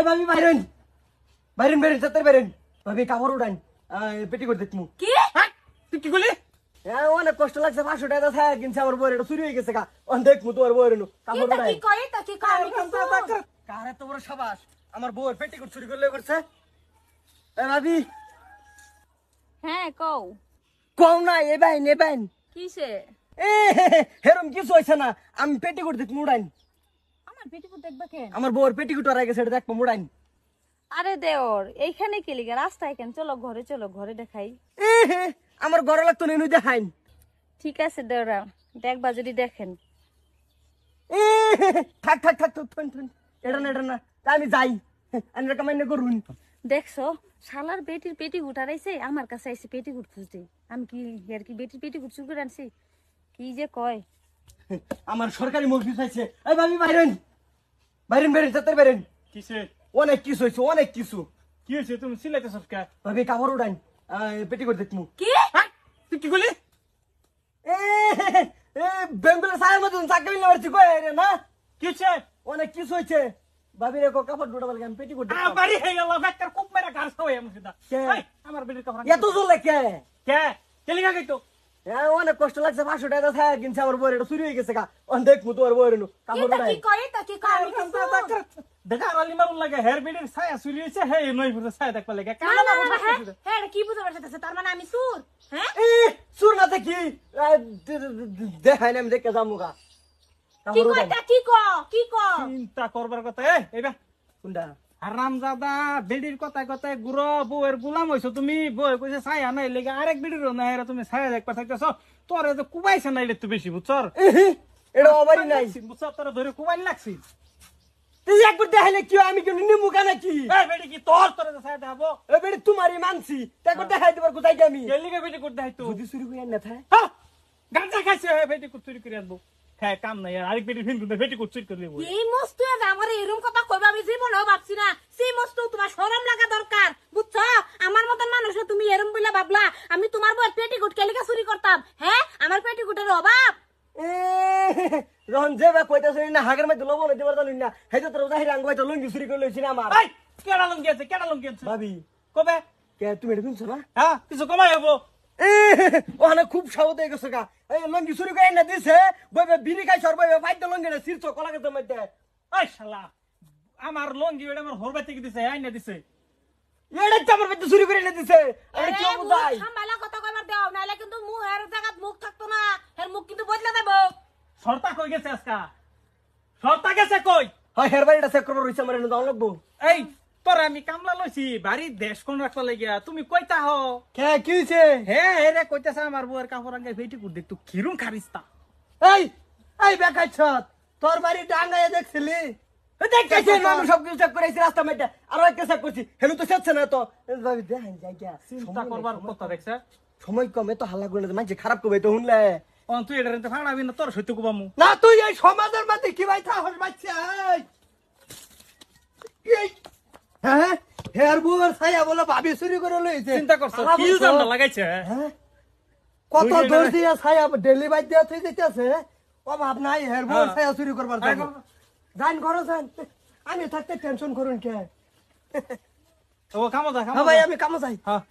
এই ভাবি Byron Byron Byron সত্তর বাইরেন ভাবি কাপড় উঠান পেটি করে দেখমু কি তুই কি করলি অনেক কষ্ট লাগছে 500 টাকা থাকে কিনছে আমার বউয়ের এটা চুরি হয়ে গেছে গা দেখমু তোমার বউয়ের কাপড় উঠান কি করে তা কি করে কারে তো বড় সাবাস আমার বউয়ের পেটি করে চুরি করলে করছে এই ভাবি হ্যাঁ কও কম না এ বাইন এ বাইন কিসে হেরম কিছু হইছে না আমি পেটি করে দেখমু উঠান আমার পেটিকুট দেখবা কেন আমার বউয়ের পেটি কুট আর গেছে এটা দেখমু উঠান আরে দেওর এইখানে কি লিগা রাস্তায় কেন চলো ঘরে দেখাই আমার ঘরে লাগতো না এনুই দেখাইন ঠিক আছে দেওরা দেখবা যদি দেখেন থাক থাক থাক থন থন এটা না তা আমি যাই আমি রেকমেন্ড করুন দেখছো শালার বেটির পেটিকুট আইছে আমার কাছে আইছে পেটিকুট খুঁজতে আমি কি এর কি বেটির পেটিকুট চুরি করে আনছি কি যে কয় আমার সরকারি মুরগি চাইছে এই ভাবি বাইরেন বাইরেন বাইরেন তাড়াতাড়ি বাইরেন কিসে অনেক কিছু হইছে অনেক কিছু কি হয়েছে তুমি সিলাইতে সরকার ভাবি কাপড় উঠান পেটি করে দেখমু কি তুই কি করলি বেঙ্গলের সাহেব মতন চাকরি নিয়ে মারছি কই রে না কিসে অনেক কিছু হইছে ভাবি রে কাপড় দুটো বলে আমি পেটি করে বাড়ি হয়ে গেল বেকার খুব মেরা গাছ খাওয়াই আমি সেটা কে? আমার বেটির কাপড় এত জলে কে কে কেলিগা গেতো অনেক কষ্ট লাগছে 500 টাকা থাকে কিনছে আমার বউয়ের এটা চুরি হয়ে গেছে গা দেখমু তোমার বউয়ের কাপড় উঠান করে তা কি করে দেখা আলি মারুন লাগে হের বেটির ছায়া চুরি হয়েছে হে নই ফুটে ছায়া দেখবা লাগে হ্যাঁ কি বুঝতে পারছিস তার মানে আমি সুর হ্যাঁ সুর না দেখি দেখাই না আমি দেখে যাবো গা কি কয় তা কি ক চিন্তা করবার কথা এইবা কোনটা হারামজাদা বেডির কথায় কথায় গুড়ো বউয়ের গুলাম হইছো তুমি বউয়ে কইছে ছায়া নাই লেগে আরেক বেডিরও নাই এরা তুমি ছায়া দেখবা থাকতেছ তোরে তো কুবাইছে নাই তো বেশি বুঝছর এটা অবারই নাই বুঝছর তোরে ধরে কুবাইল লাগছি তুই একবার দেখাইলে কি আমি কি নিমু কেন কি এই বেডি কি তোরে তো ছায়া দেখাবো এ বেড়ি তোমারই মানছি একবার দেখাই দিবার কোথায় কি আমি কেলিগে বেডি করতে হাইতো যদি চুরি করে না থাকে হ্যাঁ গাঁজা খাইছে বেডি কো চুরি করে আনবো হ্যাঁ কাম নাই আরেক বেডি ফিন করতে বেডি কো চুরি করে দেবো এই মস্তু আমার এরকম কথা কইবা আমি জীবনেও ভাবছি না সেই মস্তু তোমার শরম লাগা দরকার বুঝছো আমার মতন মানুষ তুমি এরকম বলে ভাবলা আমি তোমার বউয়ের পেটিকুট কেলিকা চুরি করতাম হ্যাঁ আমার পেটিকুটের অভাব রন যে বা কইতাছ না হাগের মধ্যে লবণ হইতে পারতাম না হেতো তোর জাহির আঙ্গ হইতো লঙ্গি চুরি করে লইছি না আমার এই কেডা লঙ্গি আছে ভাবি কবে কে তুমি এটা শুনছো না হ্যাঁ কিছু কমাই হবো ওখানে খুব সাহস হয়ে গেছে গা এই লঙ্গি চুরি করে না দিছে বইবে বিড়ি খাই সর বইবে ফাইতে লঙ্গি না সিরছো কলা গাছের মধ্যে এই শালা আমার লঙ্গি ওটা আমার হরবা থেকে দিছে আইনা দিছে এটা তো আমার মধ্যে চুরি করে না দিছে আমি কি বুঝাই সামবালা কথা কইবার দাও নাইলে কিন্তু মুখ এর জায়গা মুখ থাকতো না এর মুখ কিন্তু বদলে দেব সরতা কই গেছে আজকা সরতা গেছে কই হয় হের বাড়িটা চেক করবার রইছে আমার এনে দাও লাগবো এই তোর আমি কামলা লইছি বাড়ি দেশ কোন রাখতে লাগিয়া তুমি কইতা হ কে কি হইছে হে হে রে কইতাছে আমার বউয়ের কাপড় আঙ্গাই ফেটি কুদ দেখতো কিরম খারিস্তা এই এই বেকাইছত তোর বাড়ি ডাঙ্গায় দেখছিলি দেখতেছি আমি সব কিছু চেক করেছি রাস্তা মধ্যে আরো একটা চেক করছি হেলু তো সেচ্ছে না তো ভাবি দেখেন যাই গিয়া চিন্তা করবার কথা দেখছে সময় কমে তো হাল্লা করে মাঝে খারাপ করবে তো শুনলে তুই এটা রেতে ফাড়াবি না তোর সত্যি কুবামু না তুই এই সমাজের মধ্যে কি ভাই থাকস বাচ্চা হ্যাঁ হেয়ার বুয়ার ছায়া বলে ভাবি চুরি করে লইছে চিন্তা করছো কিল জামটা লাগাইছে হ্যাঁ কত দোষ দিয়া ছায়া ডেলি বাইক দিয়া থই যাইতেছে অভাব নাই হেয়ার বুয়ার ছায়া চুরি করবার জন্য জান করো জান আমি থাকতে টেনশন করুন কে ও কামো যা হ্যাঁ ভাই আমি কামো যাই হ্যাঁ